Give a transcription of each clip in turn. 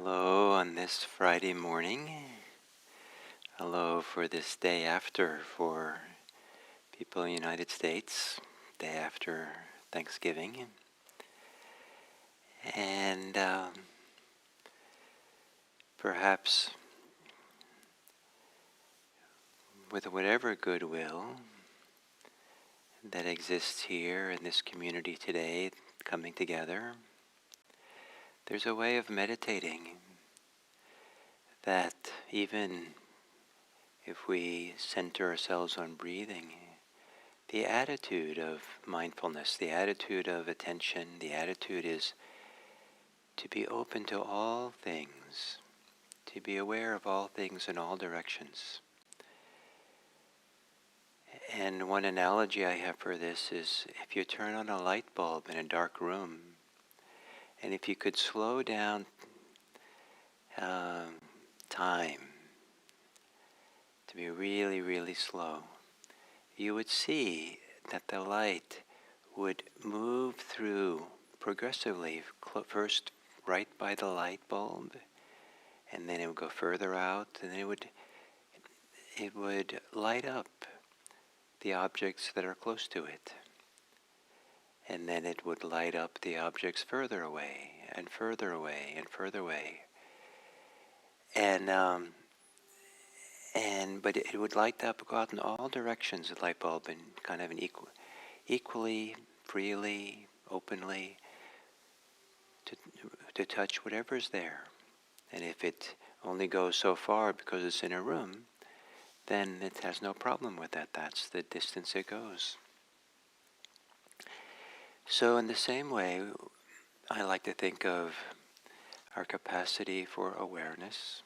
Hello on this Friday morning. Hello for this day after for people in the United States, day after Thanksgiving. And perhaps with whatever goodwill that exists here in this community today, coming together, there's a way of meditating that even if we center ourselves on breathing, the attitude of mindfulness, the attitude of attention, the attitude is to be open to all things, to be aware of all things in all directions. And one analogy I have for this is if you turn on a light bulb in a dark room, and if you could slow down time to be really, really slow, you would see that the light would move through progressively, first right by the light bulb, and then it would go further out, and then it would light up the objects that are close to it. And then it would light up the objects further away, and further away, and further away. But it would light up, go out in all directions, the light bulb, and kind of equally, freely, openly, to touch whatever's there. And if it only goes so far because it's in a room, then it has no problem with that. That's the distance it goes. So in the same way, I like to think of our capacity for awareness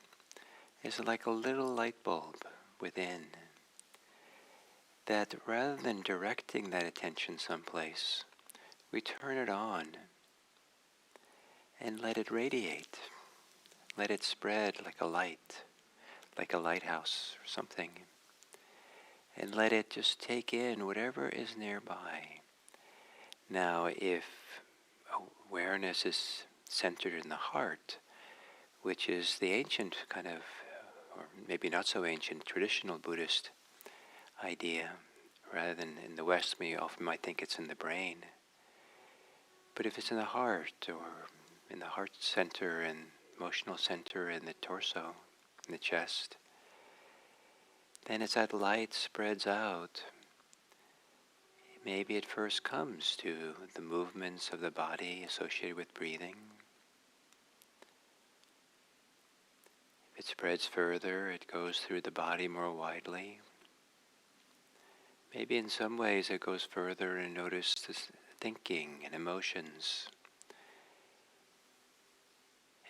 is like a little light bulb within, that rather than directing that attention someplace, we turn it on and let it radiate. Let it spread like a light, like a lighthouse or something. And let it just take in whatever is nearby. Now, if awareness is centered in the heart, which is the ancient kind of, or maybe not so ancient, traditional Buddhist idea, rather than in the West, we often might think it's in the brain. But if it's in the heart, or in the heart center and emotional center in the torso, in the chest, then as that light spreads out, maybe it first comes to the movements of the body associated with breathing. If it spreads further, it goes through the body more widely. Maybe in some ways it goes further and notice this thinking and emotions.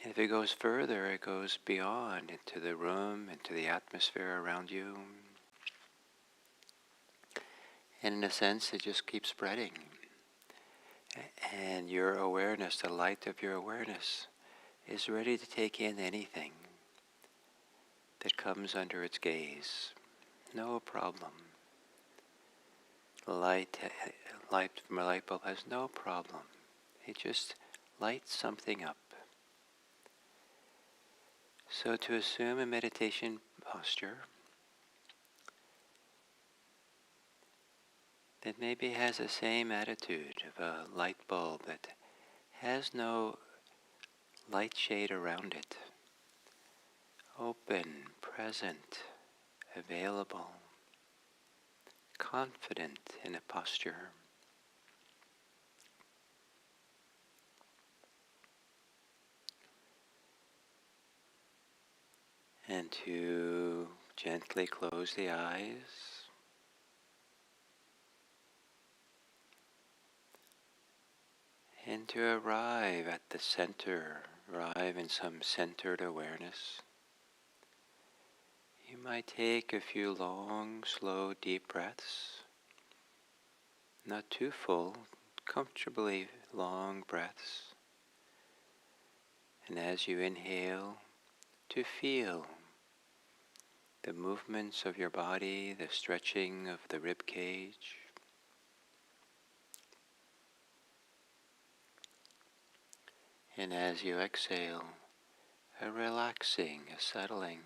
And if it goes further, it goes beyond, into the room, into the atmosphere around you. And in a sense, it just keeps spreading. And your awareness, the light of your awareness, is ready to take in anything that comes under its gaze. No problem. Light from a light bulb has no problem. It just lights something up. So to assume a meditation posture that maybe has the same attitude of a light bulb that has no light shade around it. Open, present, available, confident in a posture. And to gently close the eyes. And to arrive at the center, arrive in some centered awareness. You might take a few long, slow, deep breaths. Not too full, comfortably long breaths. And as you inhale, to feel the movements of your body, the stretching of the rib cage. And as you exhale, a relaxing, a settling.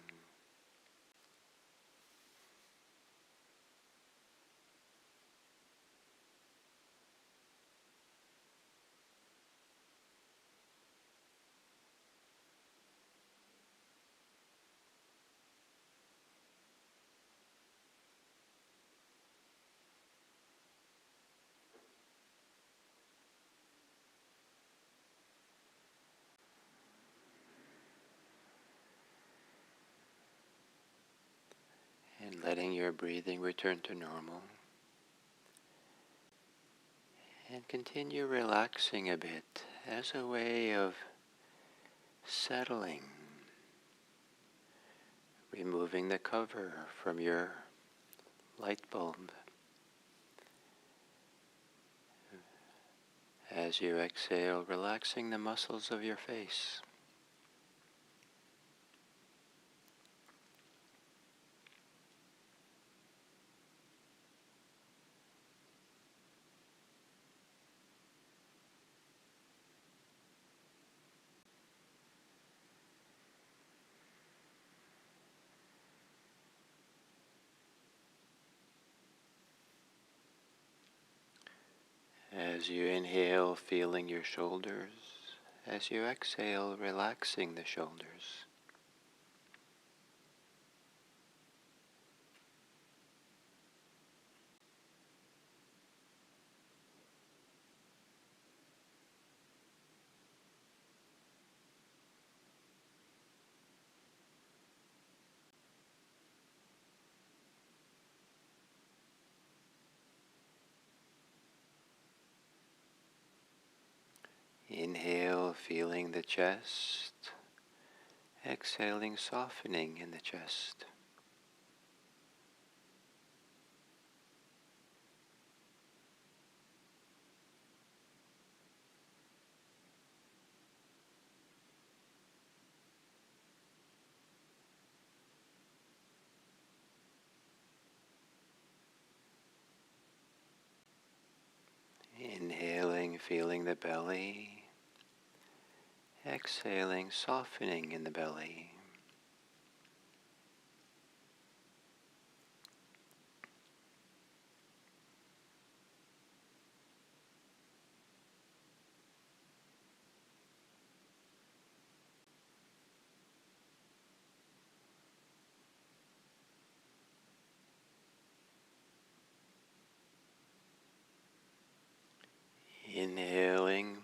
And letting your breathing return to normal. And continue relaxing a bit as a way of settling, removing the cover from your light bulb. As you exhale, relaxing the muscles of your face. As you inhale, feeling your shoulders. As you exhale, relaxing the shoulders. Inhale, feeling the chest. Exhaling, softening in the chest. Inhaling, feeling the belly. Exhaling, softening in the belly. Inhaling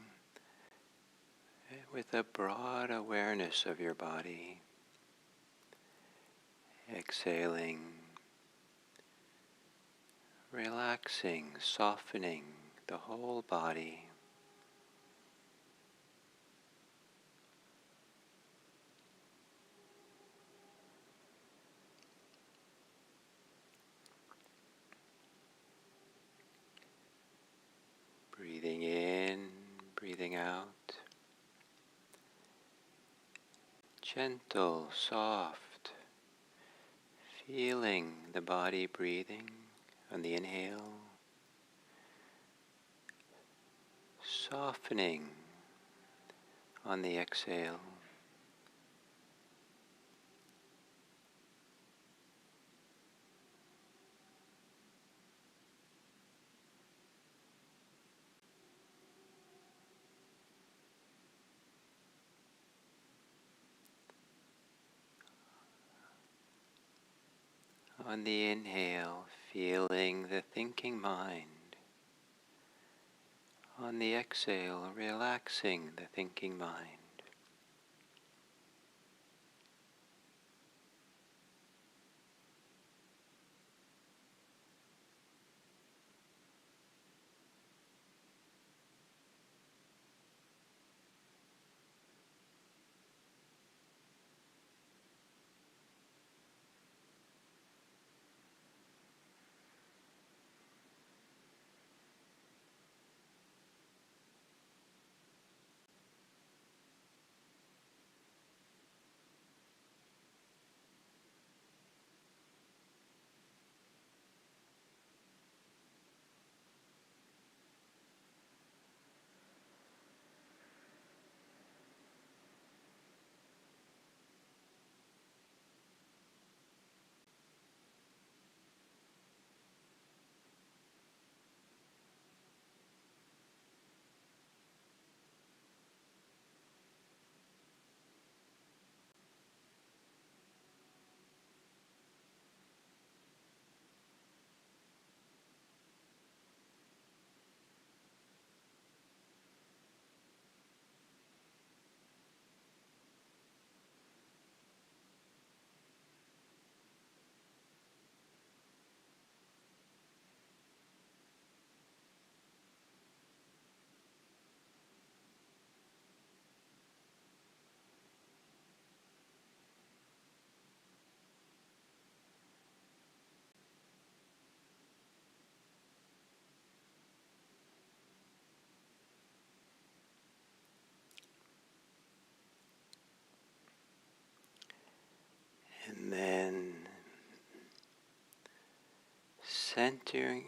with a broad awareness of your body. Exhaling, relaxing, softening the whole body. Breathing in, breathing out. Gentle, soft, feeling the body breathing on the inhale. Softening on the exhale. On the inhale, feeling the thinking mind. On the exhale, relaxing the thinking mind.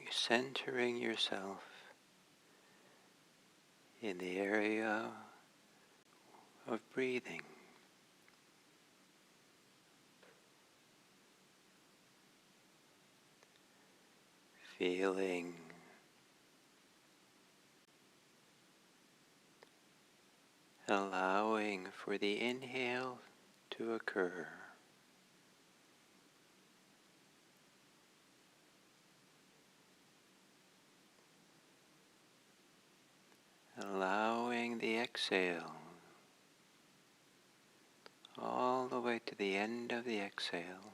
centering yourself in the area of breathing. Feeling allowing for the inhale to occur. Allowing the exhale all the way to the end of the exhale.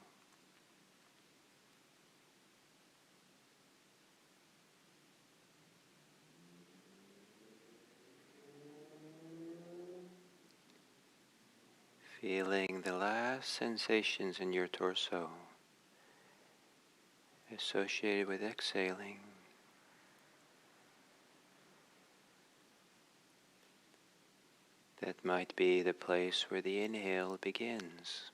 Feeling the last sensations in your torso associated with exhaling. That might be the place where the inhale begins.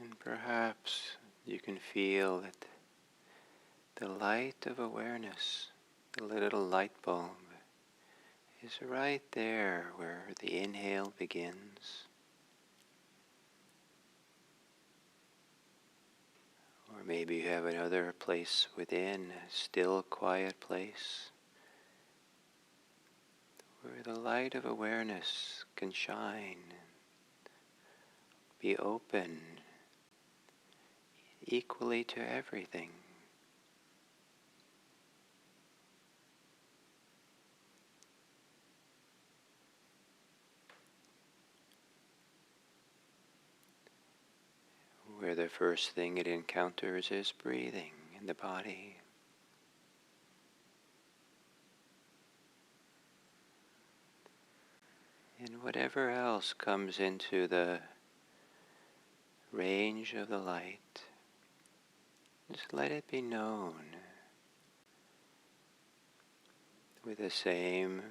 And perhaps you can feel that the light of awareness, the little light bulb, is right there where the inhale begins. Or maybe you have another place within, a still, quiet place, where the light of awareness can shine, be open equally to everything. Where the first thing it encounters is breathing in the body. And whatever else comes into the range of the light, just let it be known with the same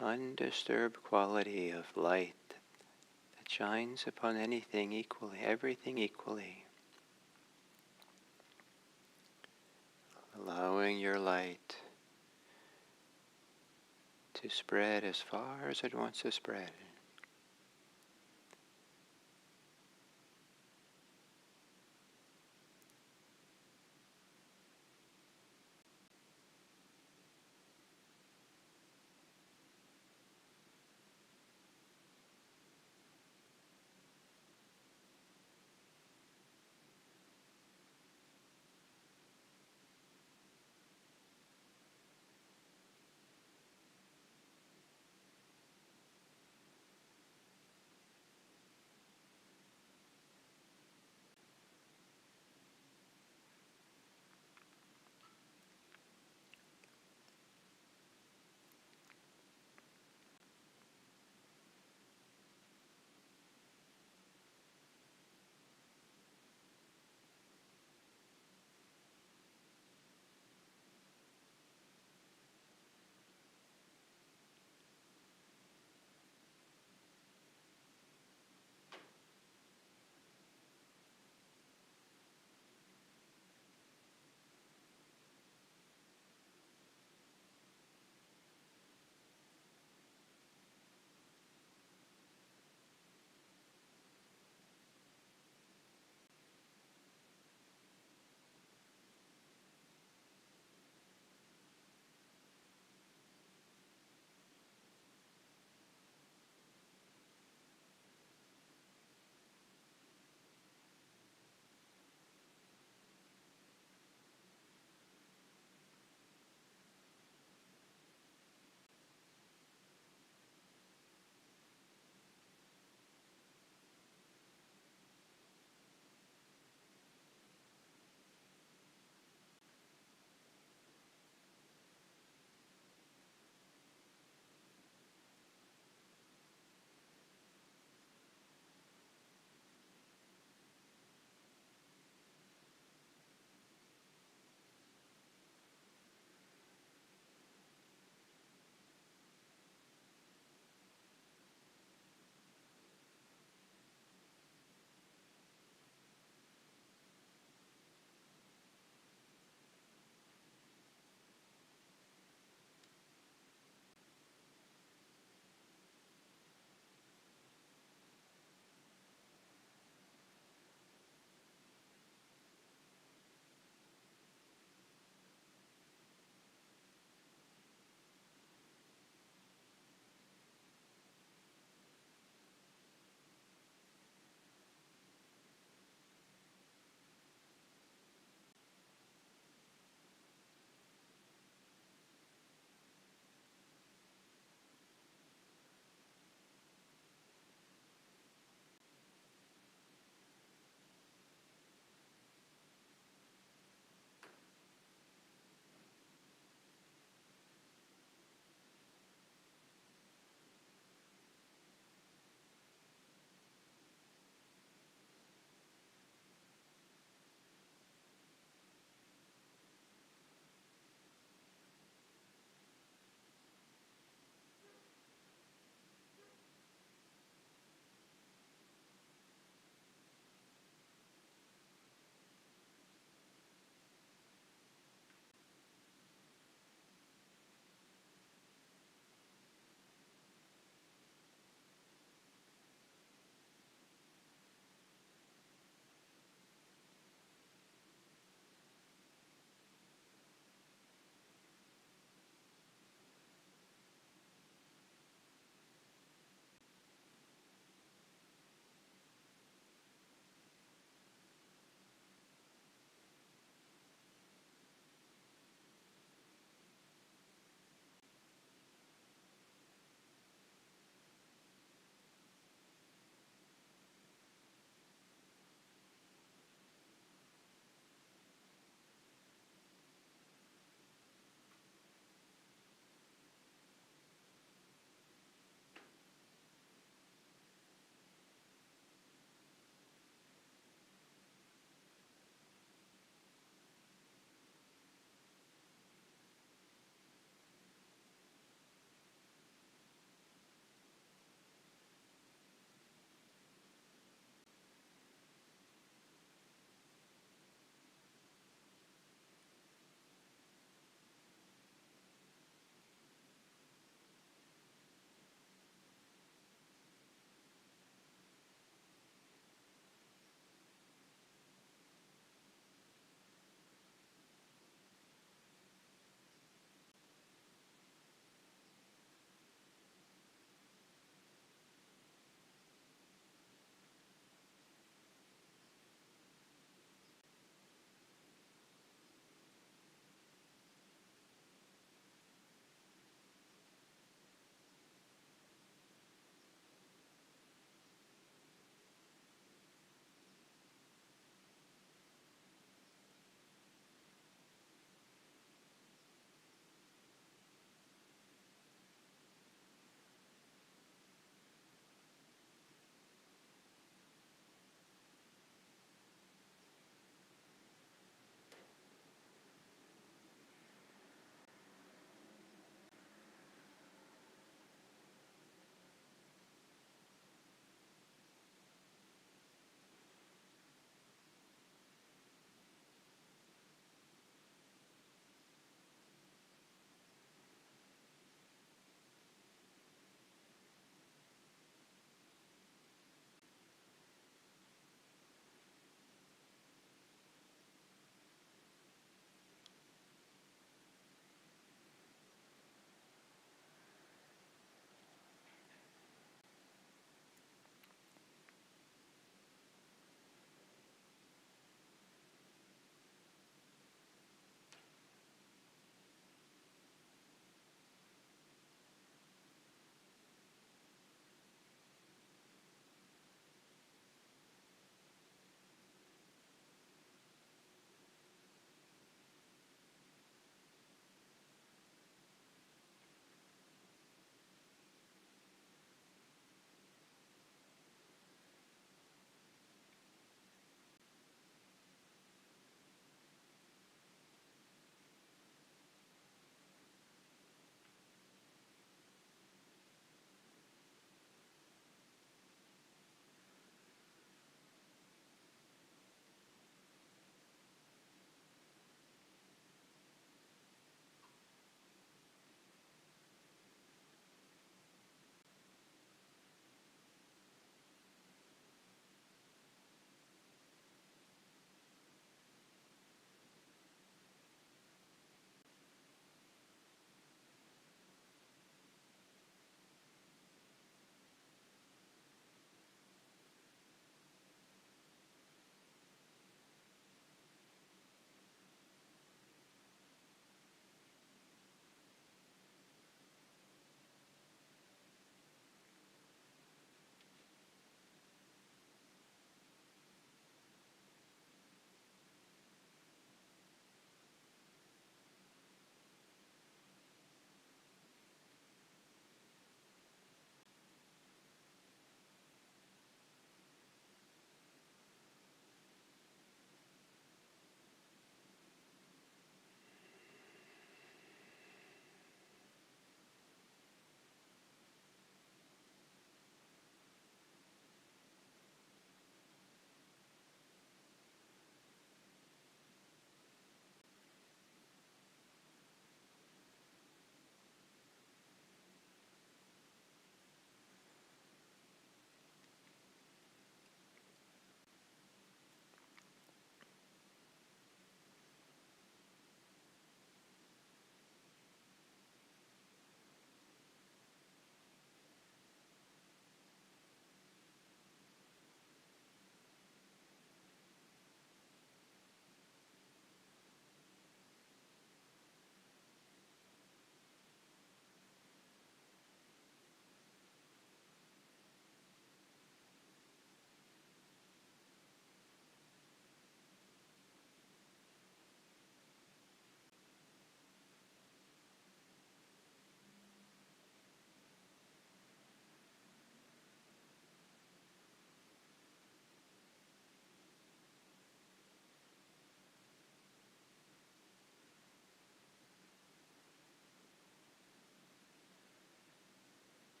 undisturbed quality of light that shines upon anything equally, everything equally. Allowing your light to spread as far as it wants to spread.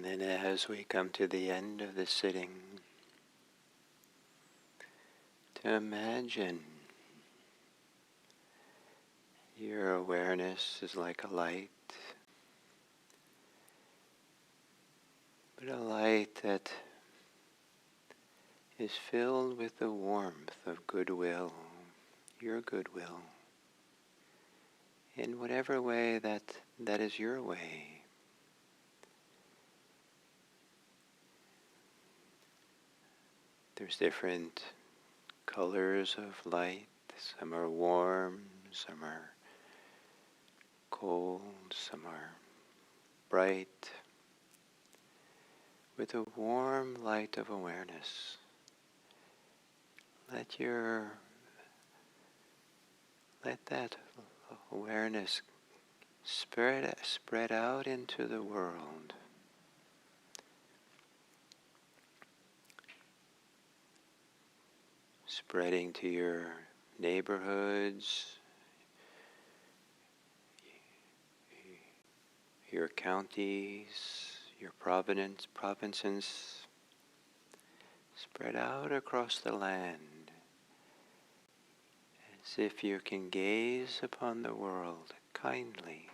And then as we come to the end of the sitting, to imagine your awareness is like a light, but a light that is filled with the warmth of goodwill, your goodwill, in whatever way that is your way. There's different colors of light. Some are warm, some are cold, some are bright. With a warm light of awareness, let that awareness spread out into the world. Spreading to your neighborhoods, your counties, your provinces, spread out across the land, as if you can gaze upon the world kindly.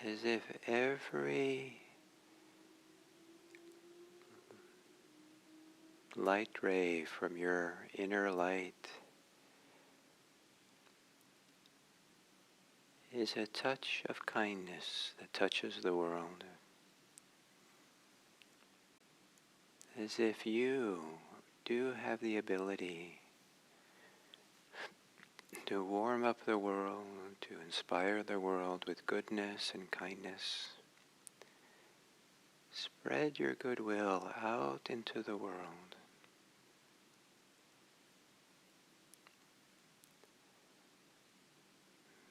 As if every light ray from your inner light is a touch of kindness that touches the world. As if you do have the ability to warm up the world, to inspire the world with goodness and kindness. Spread your goodwill out into the world.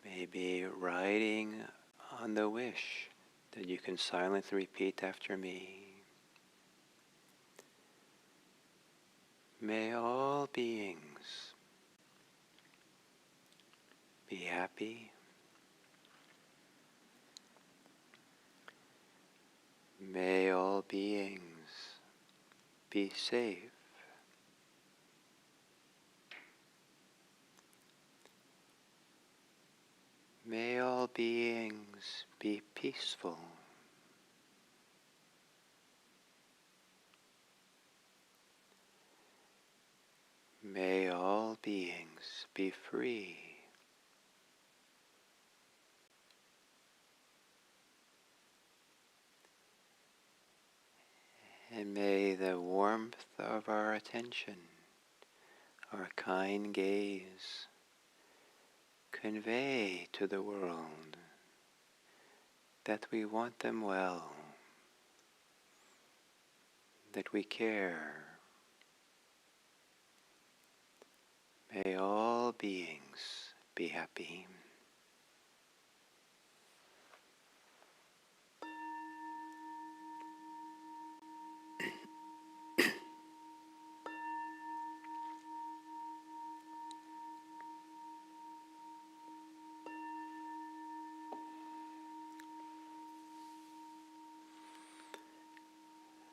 Maybe riding on the wish that you can silently repeat after me. May all beings be happy. May all beings be safe. May all beings be peaceful. May all beings be free. And may the warmth of our attention, our kind gaze, convey to the world that we want them well, that we care. May all beings be happy.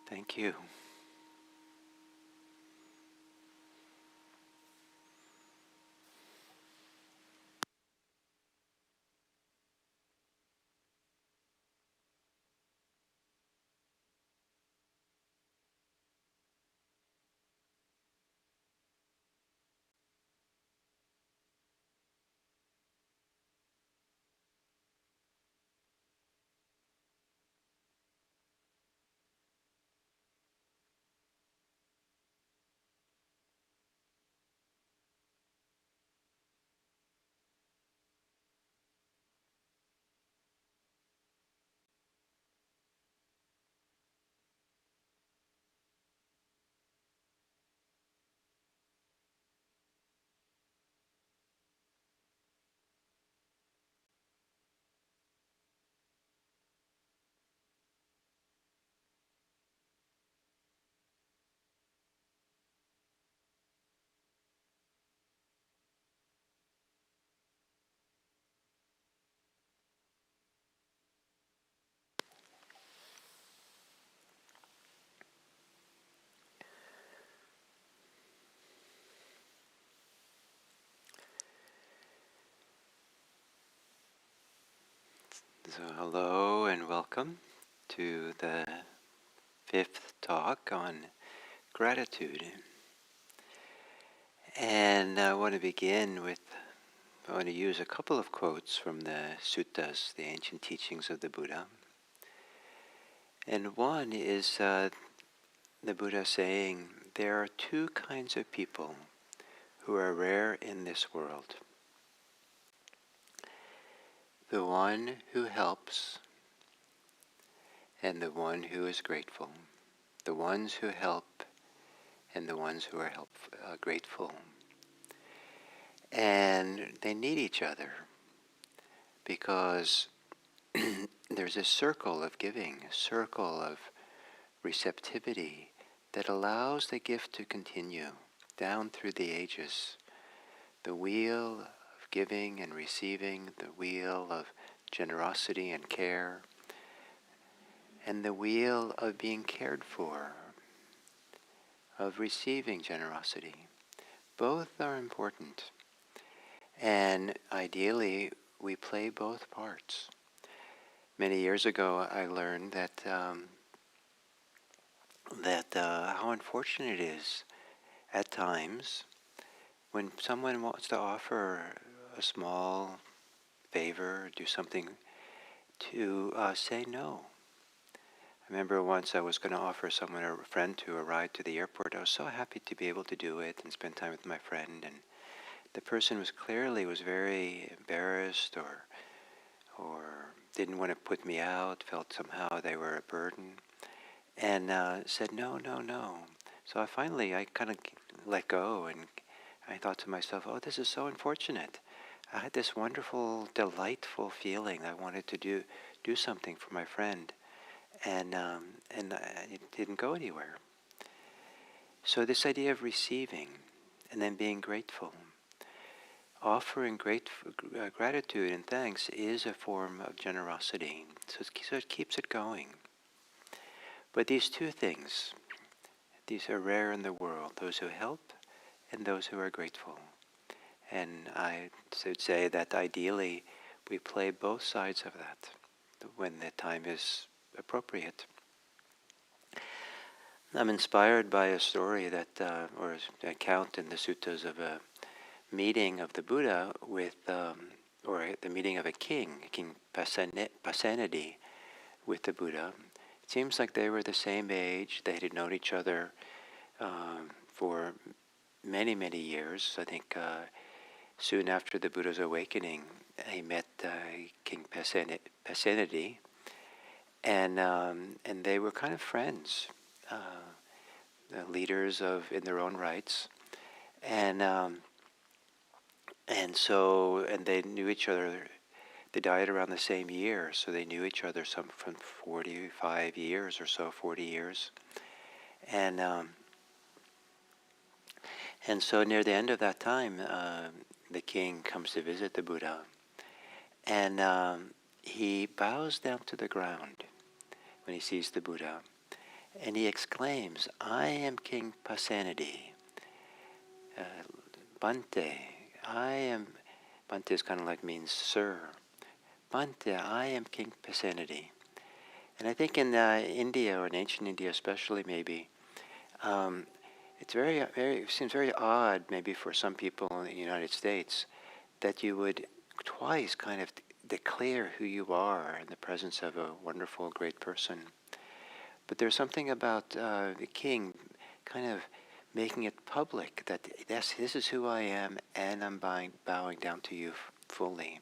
Thank you. So hello and welcome to the fifth talk on gratitude. And I want to use a couple of quotes from the suttas, the ancient teachings of the Buddha. And one is the Buddha saying, there are two kinds of people who are rare in this world. The one who helps and the one who is grateful. The ones who help and the ones who are grateful. And they need each other because there's a circle of giving, a circle of receptivity that allows the gift to continue down through the ages. The wheel of giving and receiving, the wheel of generosity and care, and the wheel of being cared for, of receiving generosity. Both are important. And ideally, we play both parts. Many years ago, I learned that how unfortunate it is at times when someone wants to offer a small favor, do something, to say no. I remember once I was going to offer a friend to a ride to the airport. I was so happy to be able to do it and spend time with my friend, and the person was very embarrassed or didn't want to put me out, felt somehow they were a burden, and said no. So I kind of let go, and I thought to myself, oh, this is so unfortunate. I had this wonderful, delightful feeling. I wanted to do something for my friend, and it didn't go anywhere. So this idea of receiving and then being grateful, offering gratitude and thanks is a form of generosity. So it keeps it going. But these two things, these are rare in the world, those who help and those who are grateful. And I would say that ideally we play both sides of that when the time is appropriate. I'm inspired by a story or an account in the suttas of a meeting of the Buddha with, or the meeting of King Pasenadi with the Buddha. It seems like they were the same age. They had known each other for many, many years. I think soon after the Buddha's awakening, he met King Pasenadi, and they were kind of friends, leaders in their own rights, and they knew each other. They died around the same year, so they knew each other from 45 years or so, 40 years, and so near the end of that time, the king comes to visit the Buddha, and he bows down to the ground when he sees the Buddha, and he exclaims, "I am King Pasenadi. Bante, I am." Bante is kind of like means sir. Bante, I am King Pasenadi. And I think in India, or in ancient India especially, maybe it seems very odd, maybe for some people in the United States, that you would twice kind of declare who you are in the presence of a wonderful, great person. But there's something about the king kind of making it public that, yes, this is who I am, and I'm bowing down to you fully.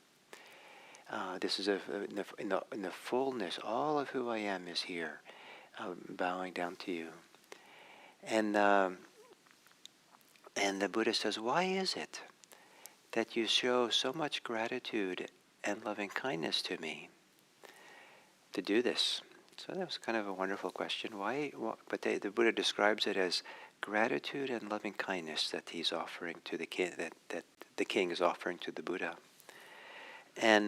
This is in the fullness. All of who I am is here, bowing down to you. And the Buddha says, why is it that you show so much gratitude and loving kindness to me to do this? So that was kind of a wonderful question. Why? But the Buddha describes it as gratitude and loving kindness that he's offering to the king, that the king is offering to the Buddha. And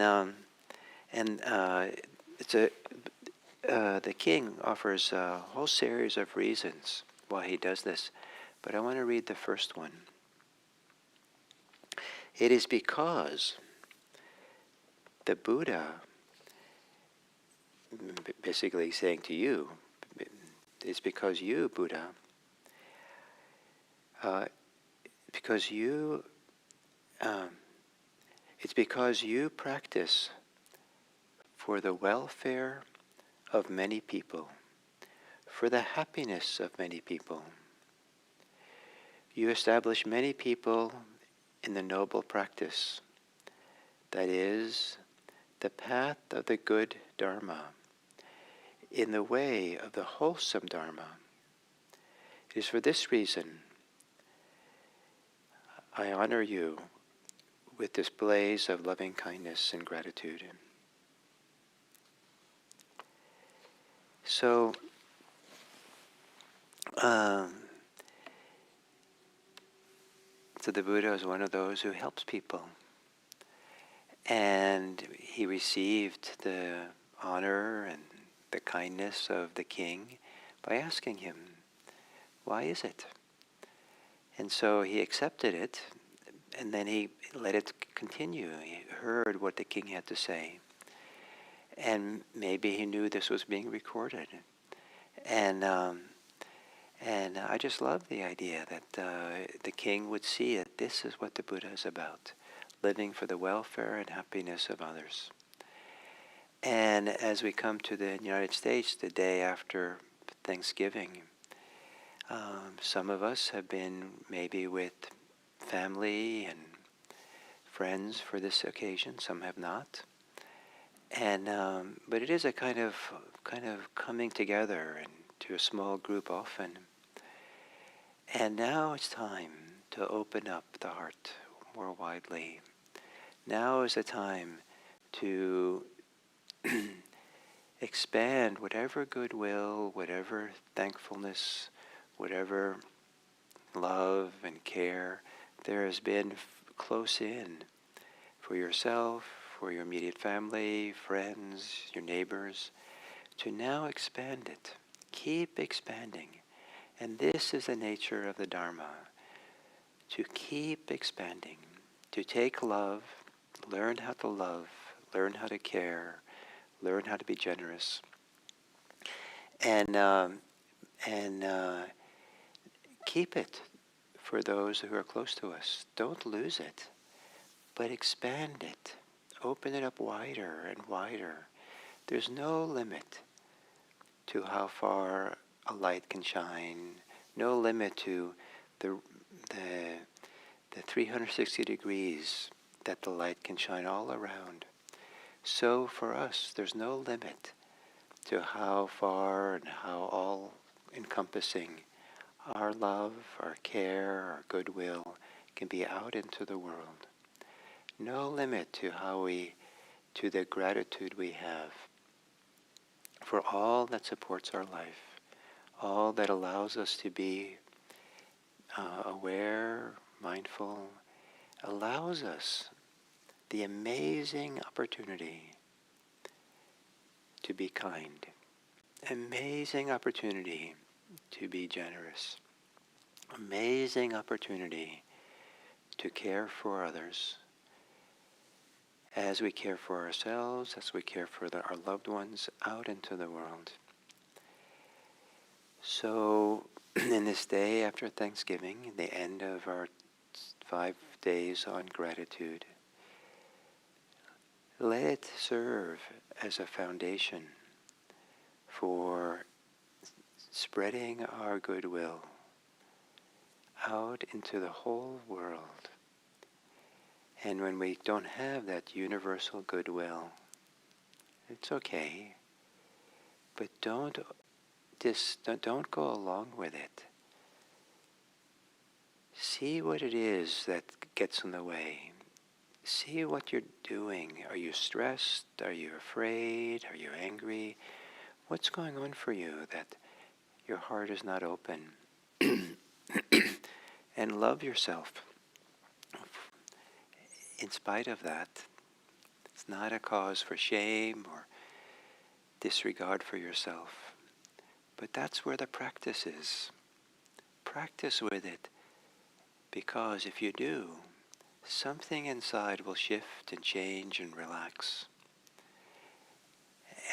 the king offers a whole series of reasons why he does this, but I want to read the first one. It is because the Buddha basically saying to you, it's because you, Buddha, because you, it's because you practice for the welfare of many people, for the happiness of many people. You establish many people in the noble practice, that is, the path of the good Dharma, in the way of the wholesome Dharma. It is for this reason I honor you with displays of loving kindness and gratitude. So, so the Buddha is one of those who helps people. And he received the honor and the kindness of the king by asking him, why is it? And so he accepted it, and then he let it continue. He heard what the king had to say. And maybe he knew this was being recorded. And I just love the idea that the king would see that this is what the Buddha is about, living for the welfare and happiness of others. And as we come to the United States, the day after Thanksgiving, some of us have been maybe with family and friends for this occasion. Some have not. And but it is a kind of coming together and to a small group often. And now it's time to open up the heart more widely. Now is the time to expand whatever goodwill, whatever thankfulness, whatever love and care there has been close in for yourself, for your immediate family, friends, your neighbors, to now expand it. Keep expanding. And this is the nature of the Dharma, to keep expanding, to take love, learn how to love, learn how to care, learn how to be generous, and keep it for those who are close to us. Don't lose it, but expand it. Open it up wider and wider. There's no limit to how far a light can shine, no limit to the 360 degrees that the light can shine all around. So for us, there's no limit to how far and how all-encompassing our love, our care, our goodwill can be out into the world. No limit to to the gratitude we have for all that supports our life, all that allows us to be aware, mindful, allows us the amazing opportunity to be kind, amazing opportunity to be generous, amazing opportunity to care for others as we care for ourselves, as we care for our loved ones out into the world. So in this day after Thanksgiving, the end of our 5 days on gratitude, let it serve as a foundation for spreading our goodwill out into the whole world. And when we don't have that universal goodwill, it's okay, but don't go along with it. See what it is that gets in the way. See what you're doing. Are you stressed? Are you afraid? Are you angry? What's going on for you that your heart is not open? And love yourself. In spite of that, it's not a cause for shame or disregard for yourself. But that's where the practice is. Practice with it, because if you do, something inside will shift and change and relax.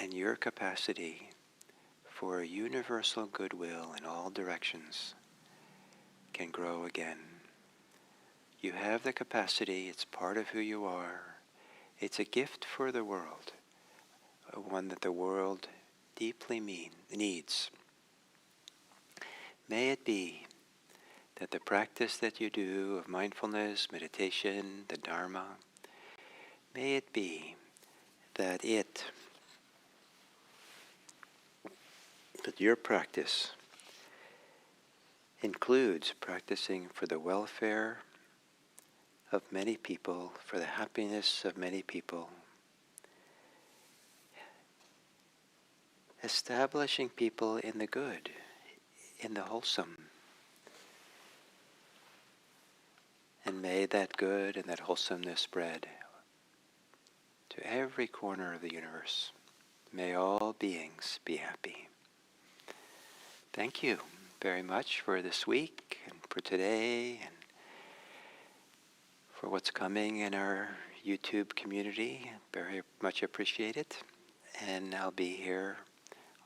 and your capacity for universal goodwill in all directions can grow again. You have the capacity, it's part of who you are. It's a gift for the world, one that the world deeply needs. May it be that the practice that you do of mindfulness, meditation, the Dharma, may it be that your practice includes practicing for the welfare of many people, for the happiness of many people, establishing people in the good, in the wholesome. And may that good and that wholesomeness spread to every corner of the universe. May all beings be happy. Thank you very much for this week and for today and for what's coming in our YouTube community. Very much appreciate it. And I'll be here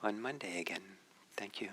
on Monday again. Thank you.